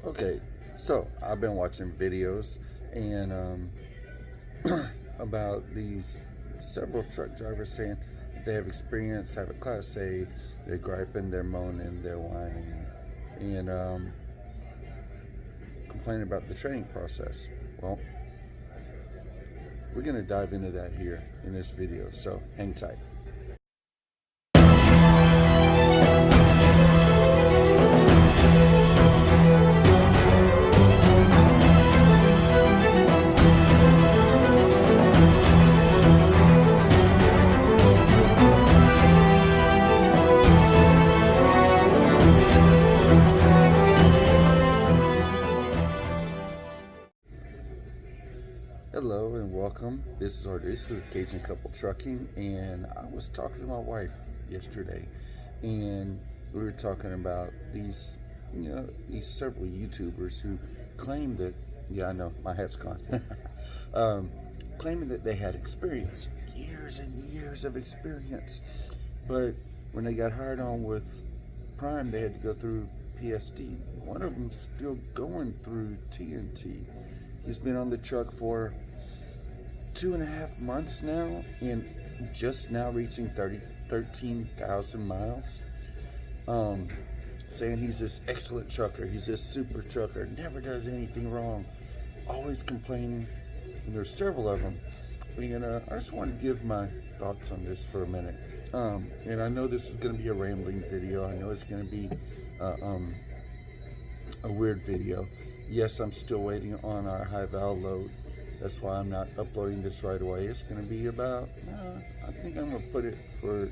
Okay, so I've been watching videos and about these several truck drivers saying they have experience, have a Class A, they're griping, they're moaning, they're whining, and complaining about the training process. Well, we're going to dive into that here in this video, so hang tight. Hello and welcome. This is Artis with Cajun Couple Trucking, and I was talking to my wife yesterday, and we were talking about these several YouTubers who claim that, I know my hat's gone, claiming that they had experience, years and years of experience, but when they got hired on with Prime, they had to go through PSD. One of them's still going through TNT. He's been on the truck for 2.5 months now, and just now reaching 13,000 miles. Saying he's this excellent trucker, he's this super trucker, never does anything wrong, always complaining. And there's several of them. And I just want to give my thoughts on this for a minute. And I know this is going to be a rambling video. I know it's going to be a weird video. Yes, I'm still waiting on our high val load. That's why I'm not uploading this right away. It's going to be about, I think I'm going to put it for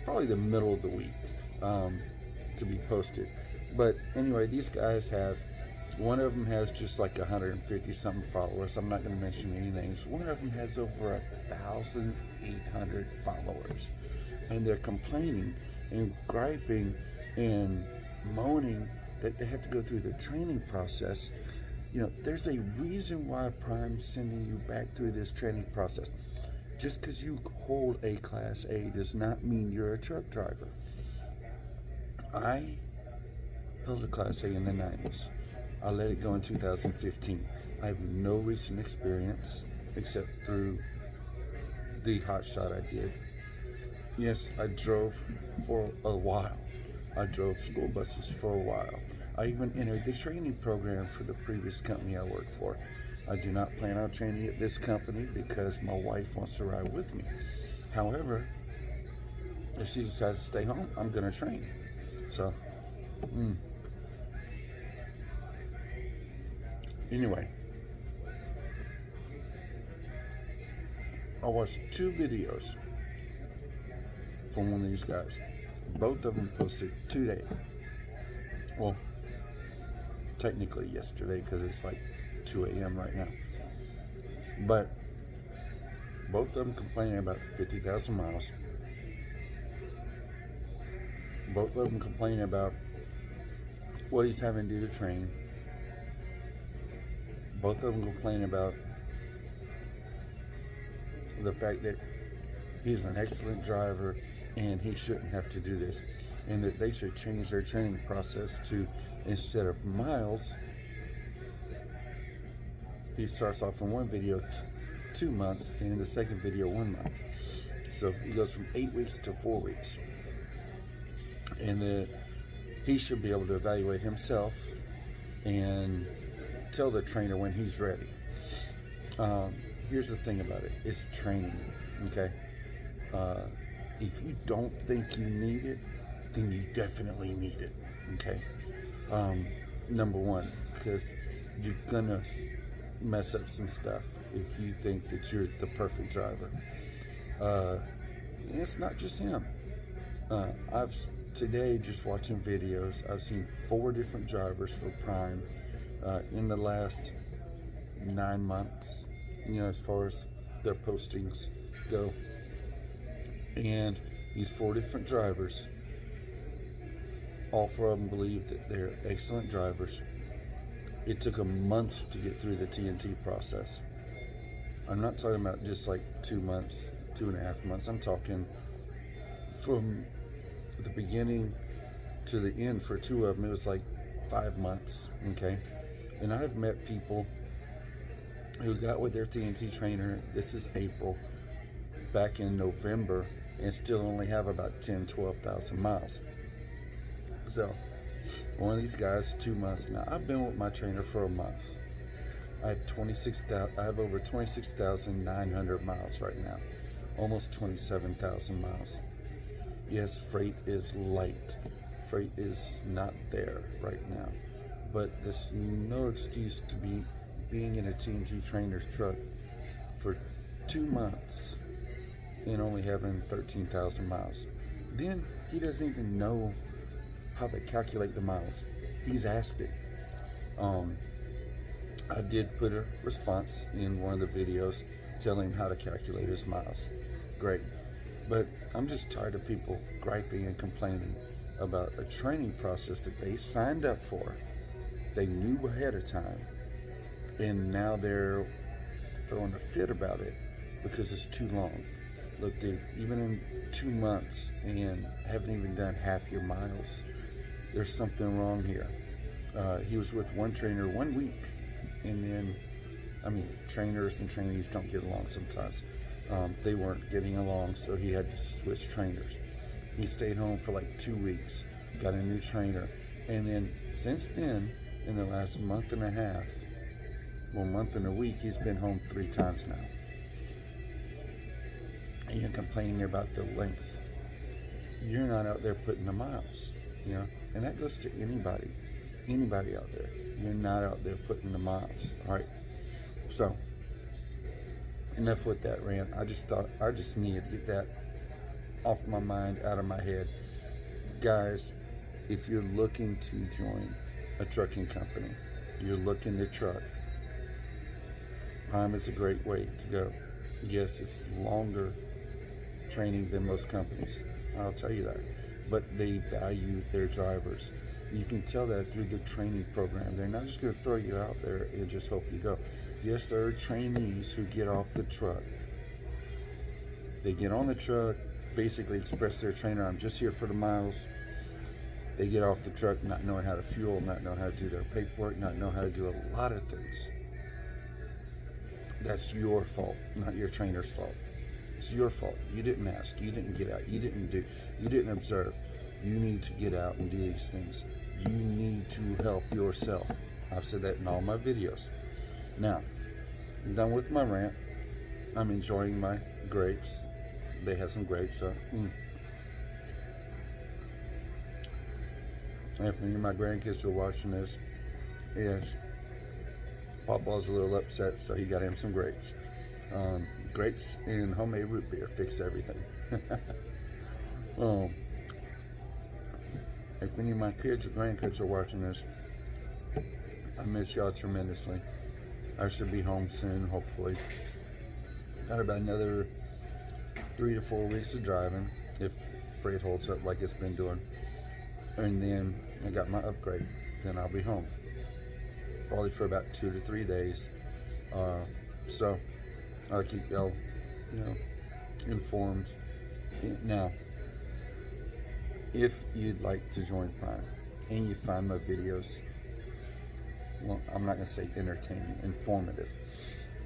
probably the middle of the week to be posted. But anyway, these guys have, one of them has just like 150 something followers. I'm not going to mention any names. One of them has over 1,800 followers. And they're complaining and griping and moaning that they have to go through the training process. There's a reason why Prime's sending you back through this training process. Just because you hold a Class A does not mean you're a truck driver. I held a Class A in the 90s. I let it go in 2015. I have no recent experience except through the hot shot I did. Yes, I drove for a while. I drove school buses for a while. I even entered the training program for the previous company I worked for. I do not plan on training at this company because my wife wants to ride with me. However, if she decides to stay home, I'm going to train. So, anyway, I watched 2 videos from one of these guys. Both of them posted today. Well, technically yesterday because it's like 2 a.m. right now. But both of them complaining about 50,000 miles. Both of them complaining about what he's having to do to train. Both of them complaining about the fact that he's an excellent driver and he shouldn't have to do this, and that they should change their training process to, instead of miles, he starts off in one video 2 months, and in the second video 1 month. So he goes from 8 weeks to 4 weeks, and he should be able to evaluate himself and tell the trainer when he's ready. Here's the thing about it, it's training, okay? If you don't think you need it, then you definitely need it, okay? Number one, because you're gonna mess up some stuff if you think that you're the perfect driver. And it's not just him. I've today, just watching videos, I've seen 4 different drivers for Prime in the last 9 months, as far as their postings go. And these 4 different drivers, all 4 of them believe that they're excellent drivers. It took them months to get through the TNT process. I'm not talking about just like 2 months, 2.5 months. I'm talking from the beginning to the end. For 2 of them, it was like 5 months, okay? And I've met people who got with their TNT trainer, this is April, back in November, and still only have about 12,000 miles. So one of these guys, 2 months now. I've been with my trainer for a month. I have over 26,900 miles right now, almost 27,000 miles. Yes, freight is light. Freight is not there right now, but there's no excuse to be being in a TNT trainer's truck for 2 months and only having 13,000 miles. Then he doesn't even know how they calculate the miles. He's asked it. I did put a response in one of the videos telling him how to calculate his miles. Great. But I'm just tired of people griping and complaining about a training process that they signed up for, they knew ahead of time, and now they're throwing a fit about it because it's too long. Look, dude, even in 2 months and haven't even done half your miles, there's something wrong here. He was with one trainer 1 week, and then, I mean, trainers and trainees don't get along sometimes. They weren't getting along, so he had to switch trainers. He stayed home for like 2 weeks, got a new trainer, and then since then, in the last month and a half, well, month and a week, he's been home 3 times now. And you're complaining about the length. You're not out there putting the miles, you know, and that goes to anybody out there. You're not out there putting the miles. All right, so enough with that rant. I just thought I just needed to get that off my mind, out of my head. Guys, if you're looking to join a trucking company, you're looking to truck, Prime is a great way to go. Yes, it's longer training than most companies, I'll tell you that, but they value their drivers. You can tell that through the training program. They're not just going to throw you out there and just hope you go. Yes, there are trainees who get off the truck. They get on the truck, basically express their trainer, I'm just here for the miles. They get off the truck not knowing how to fuel, not knowing how to do their paperwork, not knowing how to do a lot of things. That's your fault, not your trainer's fault. It's your fault. You didn't ask, you didn't get out, you didn't observe. You need to get out and do these things. You need to help yourself. I've said that in all my videos. Now, I'm done with my rant. I'm enjoying my grapes. They have some grapes, so if any of my grandkids are watching this, yes, Papa's a little upset, so he got him some grapes. Grapes and homemade root beer fix everything. If any of my kids or grandkids are watching this, I miss y'all tremendously. I should be home soon, hopefully. Got about another 3 to 4 weeks of driving, if freight holds up like it's been doing. And then I got my upgrade. Then I'll be home. Probably for about 2 to 3 days. So I'll keep y'all, informed. Now, if you'd like to join Prime and you find my videos, well, I'm not going to say entertaining, informative.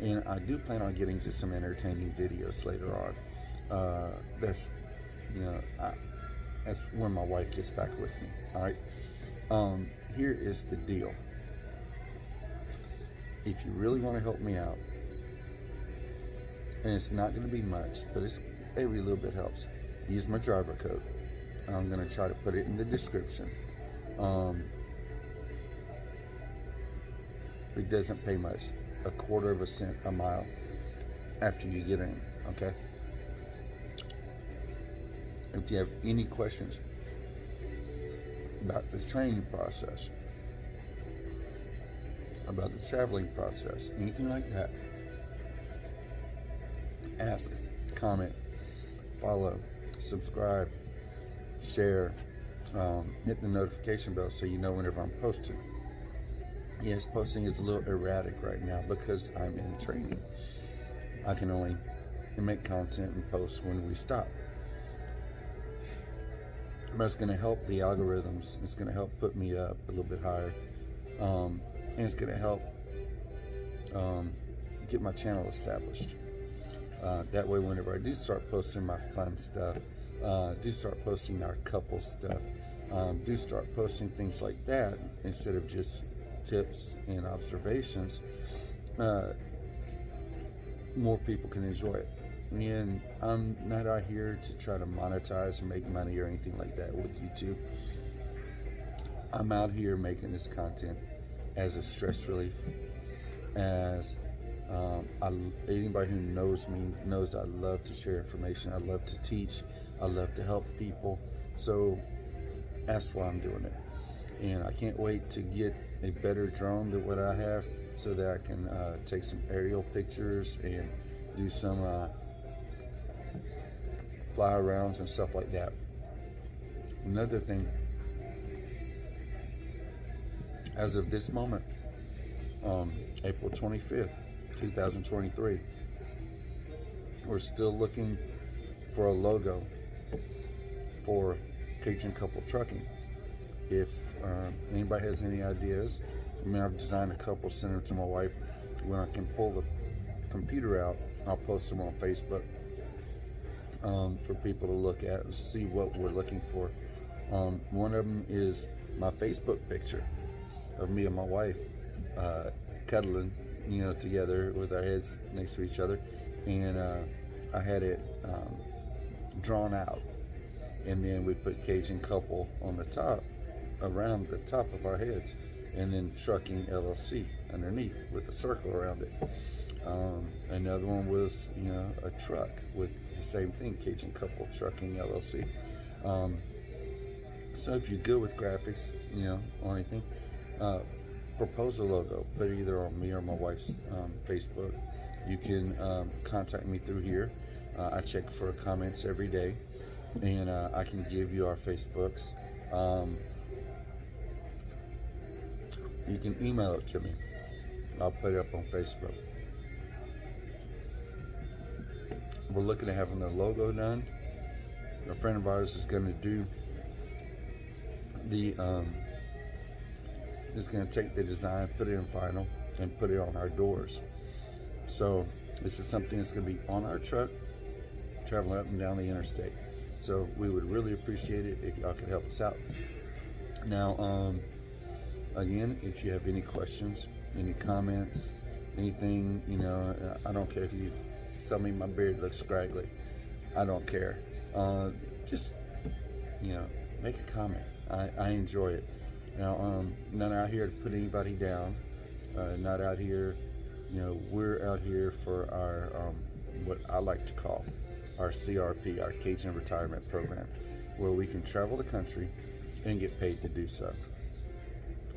And I do plan on getting to some entertaining videos later on. That's when my wife gets back with me. All right. Here is the deal. If you really want to help me out, and it's not going to be much, but every little bit helps. Use my driver code. I'm going to try to put it in the description. It doesn't pay much, 1/4 cent a mile after you get in, okay? If you have any questions about the training process, about the traveling process, anything like that, ask, comment, follow, subscribe, share, hit the notification bell so you know whenever I'm posting. Yes, posting is a little erratic right now because I'm in training. I can only make content and post when we stop. but it's going to help the algorithms. It's going to help put me up a little bit higher, and it's going to help get my channel established. That way, whenever I do start posting my fun stuff, do start posting our couple stuff, do start posting things like that instead of just tips and observations, more people can enjoy it. And I'm not out here to try to monetize or make money or anything like that with YouTube. I'm out here making this content as a stress relief, as anybody who knows me knows I love to share information, I love to teach, I love to help people, so that's why I'm doing it. And I can't wait to get a better drone than what I have, so that I can take some aerial pictures and do some fly arounds and stuff like that. Another thing, as of this moment, April 25th 2023, we're still looking for a logo for Cajun Couple Trucking. If anybody has any ideas, I've designed a couple, sent them to my wife. When I can pull the computer out, I'll post them on Facebook for people to look at and see what we're looking for. One of them is my Facebook picture of me and my wife cuddling, together with our heads next to each other, and I had it drawn out, and then we put Cajun Couple on the top, around the top of our heads, and then Trucking LLC underneath with a circle around it. Another one was, a truck with the same thing, Cajun Couple Trucking LLC. So if you're good with graphics, or anything, propose a logo, put it either on me or my wife's Facebook. You can contact me through here. I check for comments every day, and I can give you our Facebooks. You can email it to me. I'll put it up on Facebook. We're looking at having the logo done. A friend of ours is going to do the is going to take the design, put it in vinyl, and put it on our doors. So this is something that's going to be on our truck, traveling up and down the interstate. So we would really appreciate it if y'all could help us out. Now, again, if you have any questions, any comments, anything, I don't care if you tell me my beard looks scraggly. I don't care. Just, make a comment. I enjoy it. Now, not out here to put anybody down. Not out here, we're out here for our, what I like to call our CRP, our Cajun Retirement Program, where we can travel the country and get paid to do so.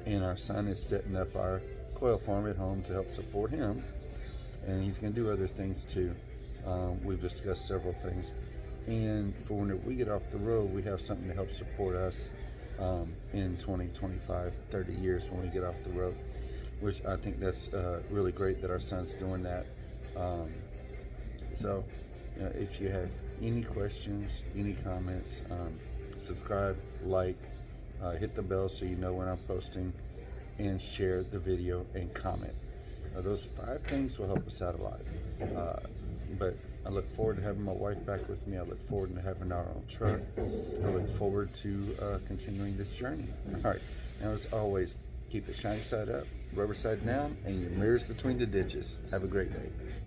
And our son is setting up our coil farm at home to help support him, and he's going to do other things too. We've discussed several things, and for when we get off the road, we have something to help support us in 20, 25, 30 years when we get off the road, which I think that's really great that our son's doing that. So if you have any questions, any comments, subscribe, like, hit the bell so you know when I'm posting, and share the video and comment. Those 5 things will help us out a lot. But I look forward to having my wife back with me. I look forward to having our own truck. I look forward to continuing this journey. All right, now as always, keep the shiny side up, rubber side down, and your mirrors between the ditches. Have a great day.